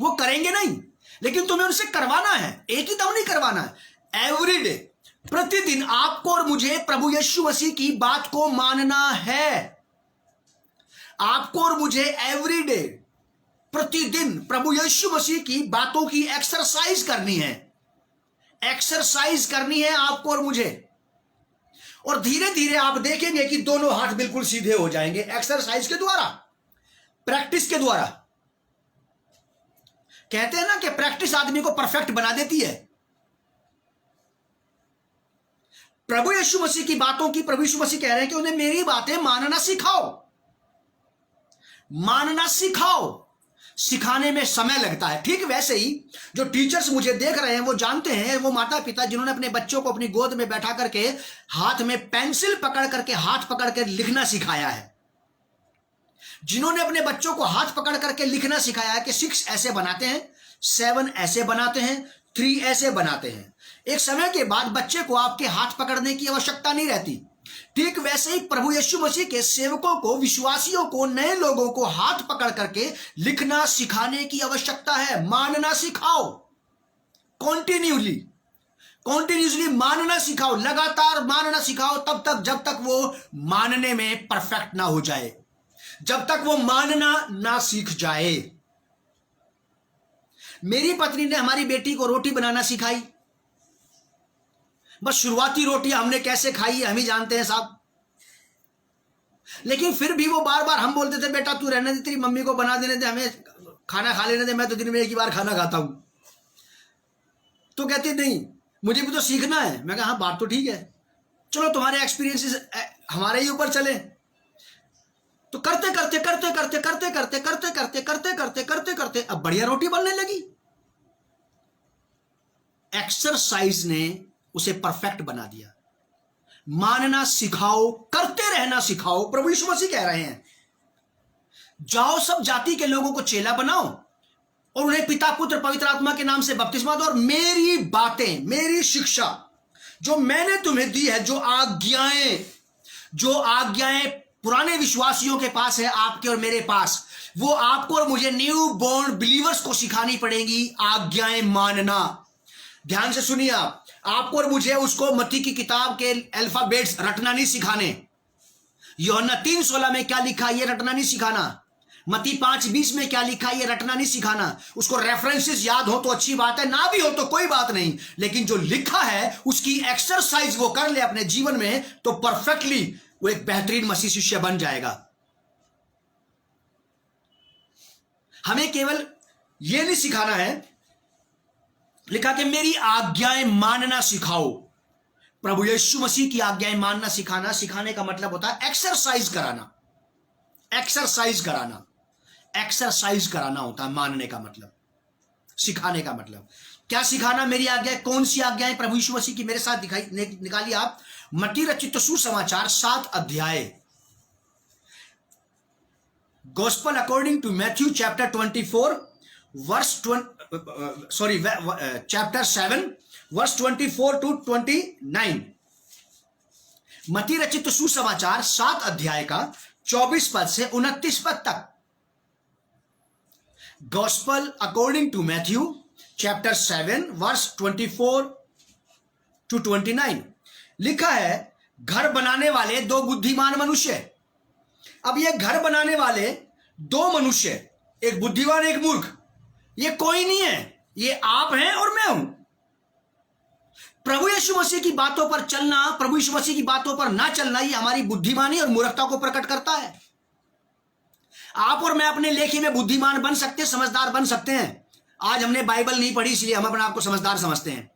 वो करेंगे नहीं, लेकिन तुम्हें उनसे करवाना है, एक ही दम नहीं करवाना है। एवरीडे, प्रतिदिन आपको और मुझे प्रभु यीशु मसीह की बात को मानना है। आपको और मुझे एवरीडे, प्रतिदिन प्रभु यीशु मसीह की बातों की एक्सरसाइज करनी है, एक्सरसाइज करनी है आपको और मुझे। और धीरे धीरे आप देखेंगे कि दोनों हाथ बिल्कुल सीधे हो जाएंगे, एक्सरसाइज के द्वारा, प्रैक्टिस के द्वारा। कहते हैं ना कि प्रैक्टिस आदमी को परफेक्ट बना देती है। प्रभु यीशु मसीह की बातों की, प्रभु यीशु मसीह कह रहे हैं कि उन्हें मेरी बातें मानना सिखाओ, मानना सिखाओ। सिखाने में समय लगता है। ठीक वैसे ही जो टीचर्स मुझे देख रहे हैं वो जानते हैं, वो माता पिता जिन्होंने अपने बच्चों को अपनी गोद में बैठा करके हाथ में पेंसिल पकड़ करके, हाथ पकड़ कर लिखना सिखाया है, जिन्होंने अपने बच्चों को हाथ पकड़ करके लिखना सिखाया है कि 6 ऐसे बनाते हैं, 7 ऐसे बनाते हैं, 3 ऐसे बनाते हैं। एक समय के बाद बच्चे को आपके हाथ पकड़ने की आवश्यकता नहीं रहती। ठीक वैसे ही प्रभु यीशु मसीह के सेवकों को, विश्वासियों को, नए लोगों को हाथ पकड़ करके लिखना सिखाने की आवश्यकता है। मानना सिखाओ, कॉन्टिन्यूसली मानना सिखाओ, लगातार मानना सिखाओ, तब तक जब तक वो मानने में परफेक्ट ना हो जाए, जब तक वो मानना ना सीख जाए। मेरी पत्नी ने हमारी बेटी को रोटी बनाना सिखाई। बस शुरुआती रोटी हमने कैसे खाई है हम ही जानते हैं साहब। लेकिन फिर भी वो बार बार हम बोलते थे बेटा तू रहने दे, तेरी मम्मी को बना देने दे, हमें खाना खा लेने दे, मैं तो दिन में एक ही बार खाना खाता हूं। तो कहती नहीं मुझे भी तो सीखना है। मैं कहा हाँ बात तो ठीक है, चलो तुम्हारे एक्सपीरियंसेस हमारे ही ऊपर चले। तो करते करते करते करते करते करते करते करते करते करते करते करते अब बढ़िया रोटी बनने लगी। एक्सरसाइज ने उसे परफेक्ट बना दिया। मानना सिखाओ, करते रहना सिखाओ। प्रभु यीशु मसीह कह रहे हैं जाओ सब जाति के लोगों को चेला बनाओ और उन्हें पिता पुत्र पवित्र आत्मा के नाम से बपतिस्मा दो, और मेरी बातें, मेरी शिक्षा जो मैंने तुम्हें दी है, जो आज्ञाएं पुराने विश्वासियों के पास है, आपके और मेरे पास, वो आपको और मुझे न्यू बोर्न बिलीवर्स को सिखानी पड़ेगी। आज्ञाएं मानना। ध्यान से सुनिए, आपको और मुझे उसको मत्ती की किताब के अल्फाबेट्स रटना नहीं सिखाने। यूहन्ना 3:16 में क्या लिखा ये रटना नहीं सिखाना। मत्ती 5:20 में क्या लिखा ये रटना नहीं सिखाना। उसको रेफरेंसेस याद हो तो अच्छी बात है, ना भी हो तो कोई बात नहीं, लेकिन जो लिखा है उसकी एक्सरसाइज वो कर ले अपने जीवन में तो परफेक्टली वो एक बेहतरीन मसीह शिष्य बन जाएगा। हमें केवल ये नहीं सिखाना है, लिखा कि मेरी आज्ञाएं मानना सिखाओ। प्रभु यीशु मसीह की आज्ञाएं मानना सिखाना, सिखाने का मतलब होता है एक्सरसाइज कराना। एक्सरसाइज कराना, एक्सरसाइज कराना होता है मानने का मतलब, सिखाने का मतलब। क्या सिखाना? मेरी आज्ञाएं। कौन सी आज्ञाएं प्रभु यीशु मसीह की? मेरे साथ दिखाई निकालिए आप मत्ती रचित सुसमाचार 7 अध्याय, gospel according to Matthew chapter 24 verse chapter 7 verse 24 to 29। मत्ती रचित सुसमाचार 7 अध्याय का 24 पद से 29 पद तक। Gospel according to Matthew chapter 7 verse 24 to 29 लिखा है, घर बनाने वाले 2 बुद्धिमान मनुष्य। अब ये घर बनाने वाले 2 मनुष्य, एक बुद्धिमान एक मूर्ख, ये कोई नहीं है, ये आप हैं और मैं हूं। प्रभु यीशु मसीह की बातों पर चलना, प्रभु यीशु मसीह की बातों पर ना चलना, ये हमारी बुद्धिमानी और मूर्खता को प्रकट करता है। आप और मैं अपने लेखे में बुद्धिमान बन सकते हैं, समझदार बन सकते हैं। आज हमने बाइबल नहीं पढ़ी इसलिए हम अपने आप को समझदार समझते हैं,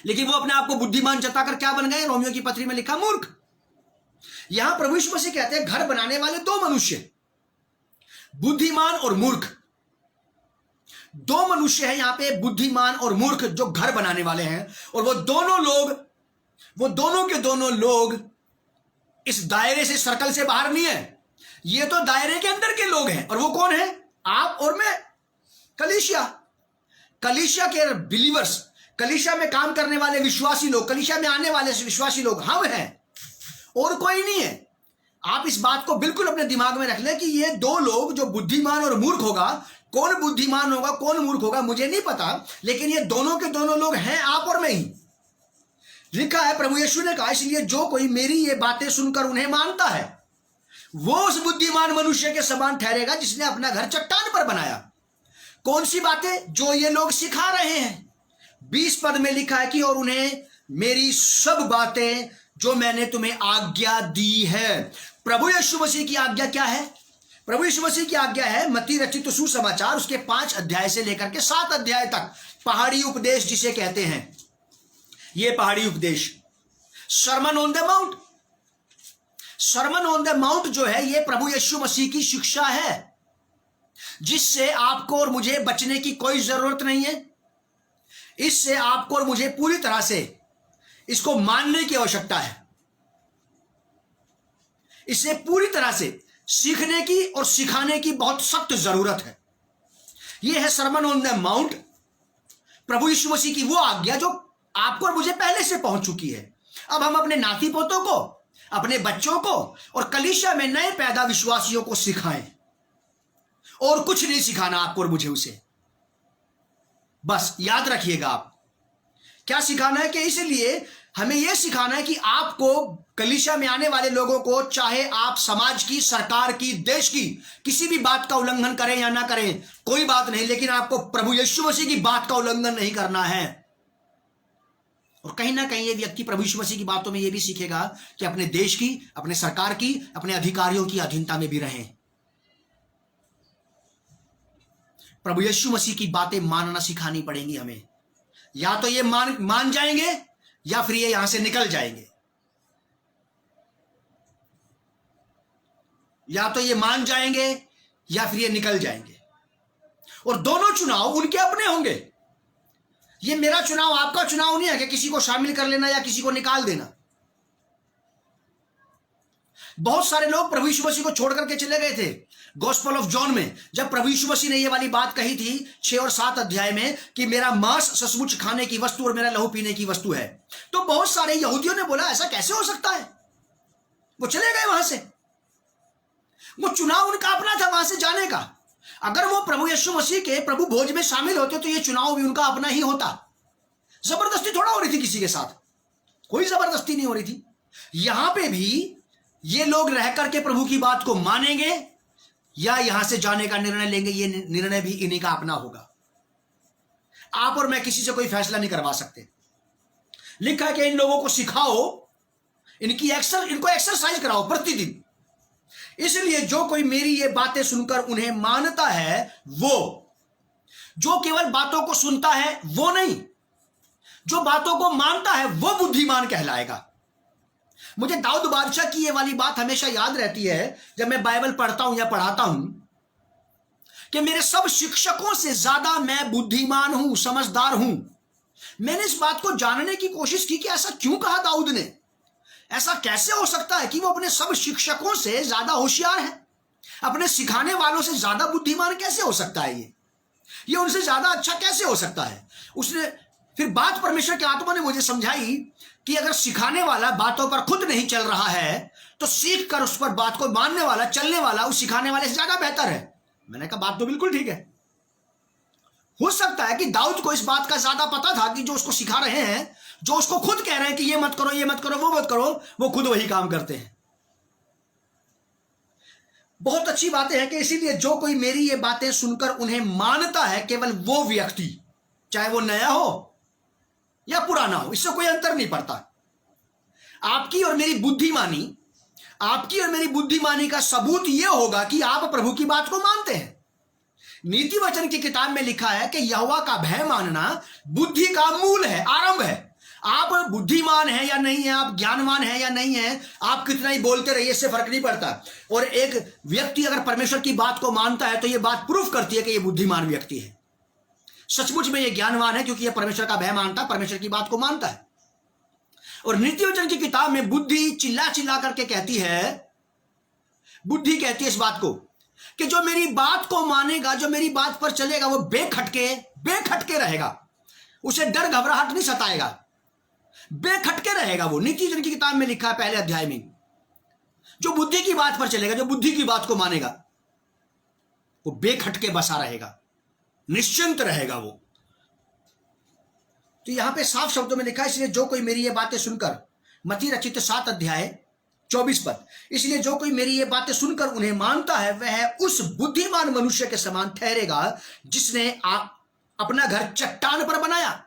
लेकिन वो अपने आप को बुद्धिमान जताकर क्या बन गए? रोमियो की पत्री में लिखा मूर्ख। यहां प्रभु यीशु मसीह कहते हैं घर बनाने वाले 2 मनुष्य, बुद्धिमान और मूर्ख। 2 मनुष्य हैं यहां पे, बुद्धिमान और मूर्ख, जो घर बनाने वाले हैं। और वो दोनों के दोनों लोग इस दायरे से, सर्कल से बाहर नहीं है, ये तो दायरे के अंदर के लोग हैं। और वो कौन है? आप और मैं। कलीसिया के बिलीवर्स, कलीसिया में काम करने वाले विश्वासी लोग, कलीसिया में आने वाले विश्वासी लोग हम हैं, और कोई नहीं है। आप इस बात को बिल्कुल अपने दिमाग में रख लें कि ये 2 लोग जो बुद्धिमान और मूर्ख होगा, कौन बुद्धिमान होगा कौन मूर्ख होगा मुझे नहीं पता, लेकिन ये दोनों के दोनों लोग हैं आप और मैं ही। लिखा है, प्रभु यीशु ने कहा, इसलिए जो कोई मेरी ये बातें सुनकर उन्हें मानता है वो उस बुद्धिमान मनुष्य के समान ठहरेगा जिसने अपना घर चट्टान पर बनाया। कौन सी बातें? जो ये लोग सिखा रहे हैं। 20 पद में लिखा है कि और उन्हें मेरी सब बातें जो मैंने तुम्हें आज्ञा दी है। प्रभु यीशु मसीह की आज्ञा क्या है? प्रभु यीशु मसीह की आज्ञा है मत्ती रचित सुसमाचार उसके 5 अध्याय से लेकर के 7 अध्याय तक, पहाड़ी उपदेश जिसे कहते हैं। ये पहाड़ी उपदेश, sermon on the mount. Sermon on the mount जो है, ये प्रभु यीशु मसीह की शिक्षा है, जिससे आपको और मुझे बचने की कोई जरूरत नहीं है। इससे आपको और मुझे पूरी तरह से इसको मानने की आवश्यकता है। इसे पूरी तरह से सीखने की और सिखाने की बहुत सख्त जरूरत है। यह है सरमन ऑन द माउंट, प्रभु यीशु मसीह की वो आज्ञा जो आपको और मुझे पहले से पहुंच चुकी है। अब हम अपने नाती पोतों को, अपने बच्चों को और कलीसिया में नए पैदा विश्वासियों को सिखाएं, और कुछ नहीं सिखाना आपको और मुझे उसे। बस याद रखिएगा आप क्या सिखाना है, कि इसलिए हमें यह सिखाना है कि आपको, कलीसिया में आने वाले लोगों को, चाहे आप समाज की, सरकार की, देश की किसी भी बात का उल्लंघन करें या ना करें कोई बात नहीं, लेकिन आपको प्रभु यीशु मसीह की बात का उल्लंघन नहीं करना है। और कहीं ना कहीं ये व्यक्ति प्रभु यीशु मसीह की बातों में ये भी सीखेगा कि अपने देश की, अपने सरकार की, अपने अधिकारियों की अधीनता में भी रहें। प्रभु यीशु मसीह की बातें मानना सिखानी पड़ेंगी हमें। या तो ये मान जाएंगे या फिर ये यहां से निकल जाएंगे। या तो ये मान जाएंगे या फिर ये निकल जाएंगे। और दोनों चुनाव उनके अपने होंगे। ये मेरा चुनाव, आपका चुनाव नहीं है कि किसी को शामिल कर लेना या किसी को निकाल देना। बहुत सारे लोग प्रभु यीशु मसीह को छोड़ करके चले गए थे। गॉस्पेल ऑफ जॉन में जब प्रभु यीशु मसीह ने ये वाली बात कही थी 6 और 7 अध्याय में कि मेरा मांस सचमुच खाने की वस्तु और मेरा लहू पीने की वस्तु है, तो बहुत सारे यहूदियों ने बोला ऐसा कैसे हो सकता है। वो चले गए वहां से। वो चुनाव उनका अपना था वहां से जाने का। अगर वो प्रभु यीशु मसीह के प्रभु भोज में शामिल होते तो ये चुनाव भी उनका अपना ही होता। जबरदस्ती थोड़ा हो रही थी किसी के साथ, कोई जबरदस्ती नहीं हो रही थी। यहां पे भी ये लोग रह करके प्रभु की बात को मानेंगे या यहां से जाने का निर्णय लेंगे, ये निर्णय भी इन्हीं का अपना होगा। आप और मैं किसी से कोई फैसला नहीं करवा सकते। लिखा है कि इन लोगों को सिखाओ, इनको एक्सरसाइज कराओ प्रतिदिन। इसलिए जो कोई मेरी ये बातें सुनकर उन्हें मानता है, वो जो केवल बातों को सुनता है वो नहीं, जो बातों को मानता है वो बुद्धिमान कहलाएगा। मुझे दाऊद बादशाह की ये वाली बात हमेशा याद रहती है जब मैं बाइबल पढ़ता हूं या पढ़ाता हूं कि मेरे सब शिक्षकों से ज्यादा मैं बुद्धिमान हूं, समझदार हूं। मैंने इस बात को जानने की कोशिश की कि ऐसा क्यों कहा दाऊद ने। ऐसा कैसे हो सकता है कि वो अपने सब शिक्षकों से ज्यादा होशियार है, अपने सिखाने वालों से ज्यादा बुद्धिमान कैसे हो सकता है। ये उनसे ज्यादा अच्छा कैसे हो सकता है। उसने फिर बात परमेश्वर के आत्मा ने मुझे समझाई कि अगर सिखाने वाला बातों पर खुद नहीं चल रहा है तो सीख कर उस पर बात को मानने वाला, चलने वाला उस सिखाने वाले से ज्यादा बेहतर है। मैंने कहा बात तो बिल्कुल ठीक है। हो सकता है कि दाऊद को इस बात का ज्यादा पता था कि जो उसको सिखा रहे हैं, जो उसको खुद कह रहे हैं कि ये मत करो, ये मत करो, वो मत करो, वो खुद वही काम करते हैं। बहुत अच्छी बातें हैं कि इसीलिए जो कोई मेरी ये बातें सुनकर उन्हें मानता है, केवल वो व्यक्ति, चाहे वो नया हो या पुराना हो, इससे कोई अंतर नहीं पड़ता। आपकी और मेरी बुद्धिमानी का सबूत यह होगा कि आप प्रभु की बात को मानते हैं। नीति वचन की किताब में लिखा है कि यहोवा का भय मानना बुद्धि का मूल है, आरंभ है। आप बुद्धिमान हैं या नहीं है, आप ज्ञानवान हैं या नहीं है, आप कितना ही बोलते रहिए, इससे फर्क नहीं पड़ता। और एक व्यक्ति अगर परमेश्वर की बात को मानता है तो यह बात प्रूफ करती है कि यह बुद्धिमान व्यक्ति है, सचमुच में यह ज्ञानवान है, क्योंकि यह परमेश्वर का भय मानता है, परमेश्वर की बात को मानता है। और नीति वचन की किताब में बुद्धि चिल्ला चिल्ला करके कहती है, बुद्धि कहती है इस बात को कि जो मेरी बात को मानेगा, जो मेरी बात पर चलेगा, वो बेखटके रहेगा, उसे डर घबराहट नहीं सताएगा, बेखटके रहेगा। वो नीति वचन की किताब में लिखा है पहले अध्याय में, जो बुद्धि की बात पर चलेगा, जो बुद्धि की बात को मानेगा, वो बेखटके बसा रहेगा, निश्चिंत रहेगा वो। तो यहां पे साफ शब्दों में लिखा है, इसलिए जो कोई मेरी ये बातें सुनकर, मत्ती रचित 7 अध्याय 24 पद, इसलिए जो कोई मेरी ये बातें सुनकर उन्हें मानता है वह उस बुद्धिमान मनुष्य के समान ठहरेगा जिसने अपना घर चट्टान पर बनाया।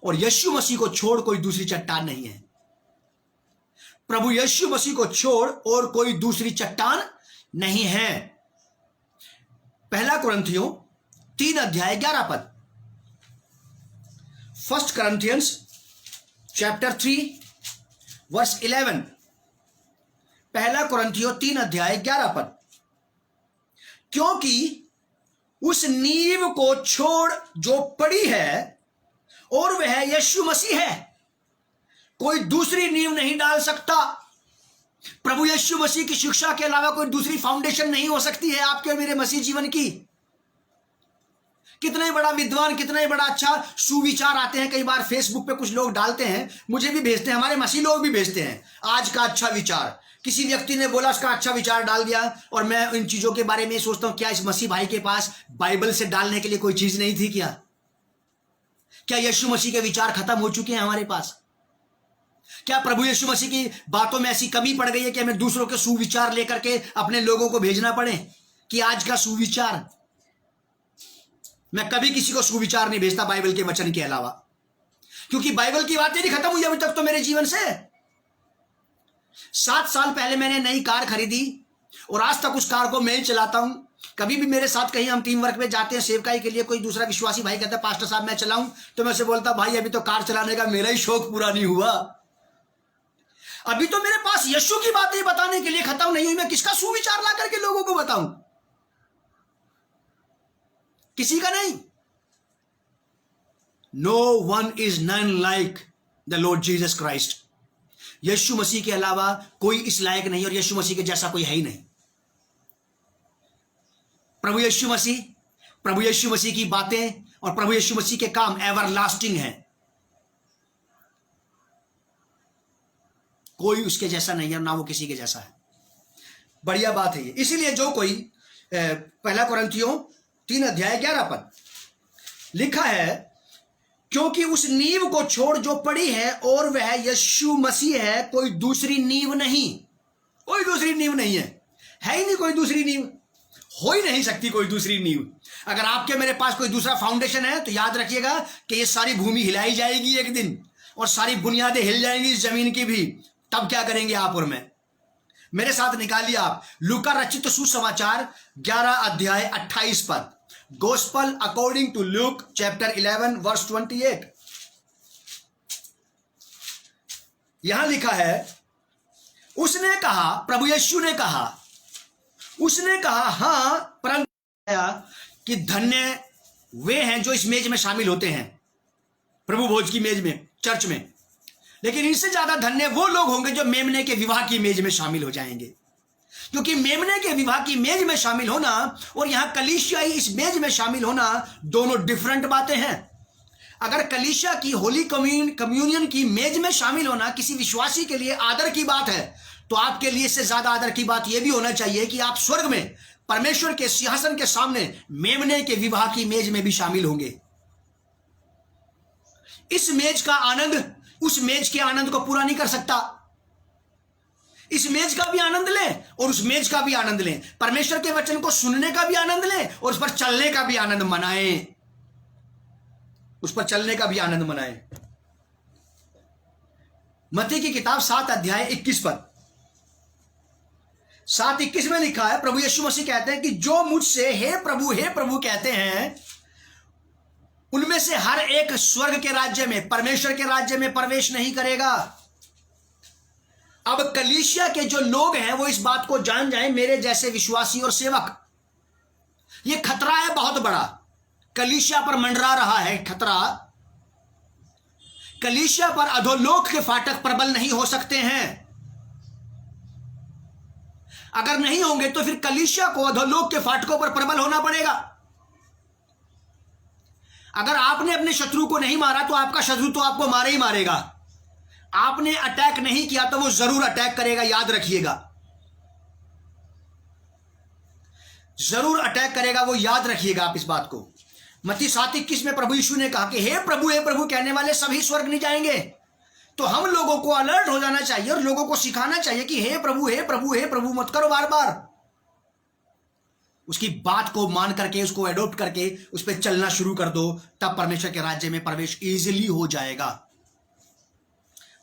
और यीशु मसीह को छोड़ कोई दूसरी चट्टान नहीं है। प्रभु यीशु मसीह को छोड़ और कोई दूसरी चट्टान नहीं है। 1 कुरिन्थियों 3 अध्याय 11 पद, 1 Corinthians chapter 3 verse 11, 1 कुरिन्थियों 3 अध्याय 11 पद, क्योंकि उस नींव को छोड़ जो पड़ी है और वह यीशु मसीह है, कोई दूसरी नींव नहीं डाल सकता। प्रभु यीशु मसीह की शिक्षा के अलावा कोई दूसरी फाउंडेशन नहीं हो सकती है आपके और मेरे मसीह जीवन की। कितना ही बड़ा विद्वान, कितना ही बड़ा अच्छा सुविचार आते हैं, कई बार फेसबुक पे कुछ लोग डालते हैं, मुझे भी भेजते हैं, हमारे मसीह लोग भी भेजते हैं, आज का अच्छा विचार, किसी व्यक्ति ने बोला उसका अच्छा विचार डाल दिया, और मैं इन चीजों के बारे में सोचता हूं क्या इस मसीह भाई के पास बाइबल से डालने के लिए कोई चीज नहीं थी क्या यीशु मसीह के विचार खत्म हो चुके हैं हमारे पास? क्या प्रभु यीशु मसीह की बातों में ऐसी कमी पड़ गई है कि हमें दूसरों के सुविचार लेकर के अपने लोगों को भेजना पड़े कि आज का सुविचार? मैं कभी किसी को सुविचार नहीं भेजता बाइबल के वचन के अलावा, क्योंकि बाइबल की बातें नहीं खत्म हुई अभी तक तो मेरे जीवन से। 7 साल पहले मैंने नई कार खरीदी और आज तक उस कार को मैं ही चलाता हूं। कभी भी मेरे साथ कहीं हम टीम वर्क में जाते हैं सेवकाई के लिए, कोई दूसरा विश्वासी भाई कहता है पास्टर साहब मैं चलाऊं, तो मैं उसे बोलता भाई अभी तो कार चलाने का मेरा ही शौक पूरा नहीं हुआ, अभी तो मेरे पास यीशु की बातें बताने के लिए खत्म नहीं हुई, मैं किसका सुविचार ला करके लोगों को बताऊं? किसी का नहीं। No one is none like the Lord Jesus Christ. यीशु मसीह के अलावा कोई इस लायक नहीं और यीशु मसीह के जैसा कोई है ही नहीं। प्रभु यीशु मसीह की बातें और प्रभु यीशु मसीह के काम एवरलास्टिंग हैं, कोई उसके जैसा नहीं है ना वो किसी के जैसा है। बढ़िया बात है ये। इसीलिए जो कोई 1 कुरिन्थियों 3:11 लिखा है, क्योंकि उस नींव को छोड़ जो पड़ी है और वह यीशु मसीह है, कोई दूसरी नींव नहीं, कोई दूसरी नींव नहीं है ही नहीं, कोई दूसरी नींव हो ही नहीं सकती, कोई दूसरी नींव। अगर आपके मेरे पास कोई दूसरा फाउंडेशन है तो याद रखिएगा कि ये सारी भूमि हिलाई जाएगी एक दिन और सारी बुनियादें हिल जाएंगी इस जमीन की भी। तब क्या करेंगे आप और मैं? मेरे साथ निकालिए आप लूका रचित सुसमाचार 11:28 gospel according to Luke chapter 11 verse 28। यहां लिखा है, उसने कहा, प्रभु यीशु ने कहा, उसने कहा हां परंतु कि धन्य वे हैं जो इस मेज में शामिल होते हैं, प्रभु भोज की मेज में, चर्च में, लेकिन इनसे ज्यादा धन्य वो लोग होंगे जो मेमने के विवाह की मेज में शामिल हो जाएंगे। क्योंकि मेमने के विवाह की मेज में शामिल होना और यहां कलीसियाई इस मेज में शामिल होना दोनों डिफरेंट बातें हैं। अगर कलीसिया की होली कम्युनियन की मेज में शामिल होना किसी विश्वासी के लिए आदर की बात है, तो आपके लिए इससे ज्यादा आदर की बात यह भी होना चाहिए कि आप स्वर्ग में परमेश्वर के सिंहासन के सामने मेमने के विवाह की मेज में भी शामिल होंगे। इस मेज का आनंद उस मेज के आनंद को पूरा नहीं कर सकता। इस मेज का भी आनंद लें और उस मेज का भी आनंद लें, परमेश्वर के वचन को सुनने का भी आनंद लें और उस पर चलने का भी आनंद मनाएं, उस पर चलने का भी आनंद मनाएं। मत्ती की किताब 7:21 7:21 में लिखा है, प्रभु यीशु मसीह कहते हैं कि जो मुझसे हे प्रभु कहते हैं, उनमें से हर एक स्वर्ग के राज्य में, परमेश्वर के राज्य में प्रवेश नहीं करेगा। अब कलीसिया के जो लोग हैं वो इस बात को जान जाएं, मेरे जैसे विश्वासी और सेवक, ये खतरा है बहुत बड़ा, कलीसिया पर मंडरा रहा है खतरा। कलीसिया पर अधोलोक के फाटक प्रबल नहीं हो सकते हैं। अगर नहीं होंगे तो फिर कलीसिया को अधोलोक के फाटकों पर प्रबल होना पड़ेगा। अगर आपने अपने शत्रु को नहीं मारा तो आपका शत्रु तो आपको मारे ही मारेगा। आपने अटैक नहीं किया तो वो जरूर अटैक करेगा, याद रखिएगा, जरूर अटैक करेगा, वो याद रखिएगा आप इस बात को। मत्ती 7:21 में प्रभु यीशु ने कहा कि हे प्रभु कहने वाले सभी स्वर्ग नहीं जाएंगे। तो हम लोगों को अलर्ट हो जाना चाहिए और लोगों को सिखाना चाहिए कि हे प्रभु मत करो बार बार। उसकी बात को मान करके, उसको अडॉप्ट करके उस पर चलना शुरू कर दो, तब परमेश्वर के राज्य में प्रवेश इजीली हो जाएगा,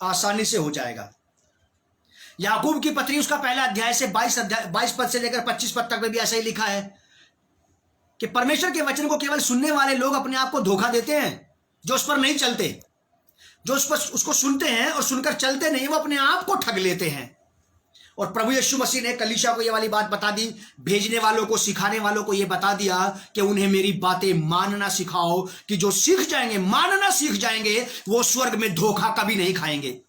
आसानी से हो जाएगा। याकूब की पत्री उसका पहला अध्याय से 22 पद से लेकर 25 पद तक में भी ऐसा ही लिखा है कि परमेश्वर के वचन को केवल सुनने वाले लोग अपने आप को धोखा देते हैं। जो उस पर नहीं चलते, जो उसको सुनते हैं और सुनकर चलते नहीं, वो अपने आप को ठग लेते हैं। और प्रभु यीशु मसीह ने कलीसिया को ये वाली बात बता दी, भेजने वालों को, सिखाने वालों को ये बता दिया कि उन्हें मेरी बातें मानना सिखाओ, कि जो सीख जाएंगे, मानना सीख जाएंगे, वो स्वर्ग में धोखा कभी नहीं खाएंगे।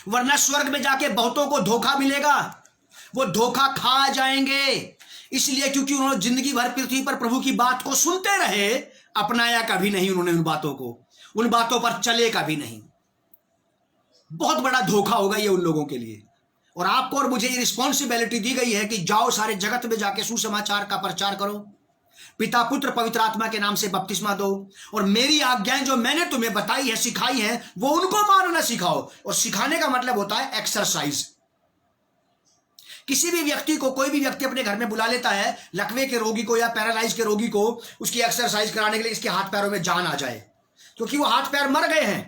वरना स्वर्ग में जाके बहुतों को धोखा मिलेगा, वो धोखा खा जाएंगे। इसलिए क्योंकि उन्होंने जिंदगी भर पृथ्वी पर प्रभु की बात को सुनते रहे, अपनाया कभी नहीं उन्होंने उन बातों को, उन बातों पर चले कभी नहीं। बहुत बड़ा धोखा होगा ये उन लोगों के लिए। और आपको और मुझे ये रिस्पॉन्सिबिलिटी दी गई है कि जाओ सारे जगत में जाके सुसमाचार का प्रचार करो, पिता पुत्र पवित्र आत्मा के नाम से बपतिस्मा दो, और मेरी आज्ञाएं जो मैंने तुम्हें बताई है, सिखाई है, वो उनको मानना सिखाओ। और सिखाने का मतलब होता है एक्सरसाइज। किसी भी व्यक्ति को, कोई भी व्यक्ति अपने घर में बुला लेता है, लकवे के रोगी को या पैरालाइज के रोगी को, उसकी एक्सरसाइज कराने के लिए इसके हाथ पैरों में जान आ जाए, क्योंकि वो हाथ पैर मर गए हैं,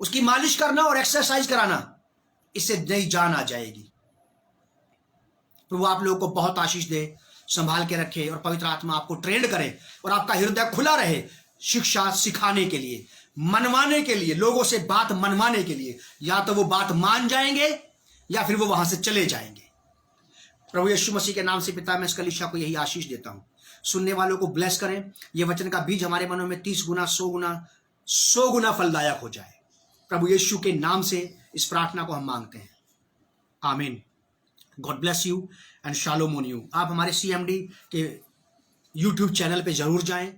उसकी मालिश करना और एक्सरसाइज कराना, इससे नई जान आ जाएगी। प्रभु आप लोगों को बहुत आशीष दे, संभाल के रखे और पवित्र आत्मा आपको ट्रेंड करे और आपका हृदय खुला रहे शिक्षा सिखाने के लिए, मनवाने के लिए, लोगों से बात मनवाने के लिए। या तो वो बात मान जाएंगे या फिर वो वहां से चले जाएंगे। प्रभु यीशु मसीह के नाम से पिता मैं इस कलीसिया को यही आशीष देता हूं। सुनने वालों को ब्लेस करें, ये वचन का बीज हमारे मनों में 30 गुना 100 गुना फलदायक हो जाए। प्रभु यीशु के नाम से इस प्रार्थना को हम मांगते हैं, आमीन। God bless you and shalom on you. आप हमारे CMD के YouTube चैनल पे जरूर जाएं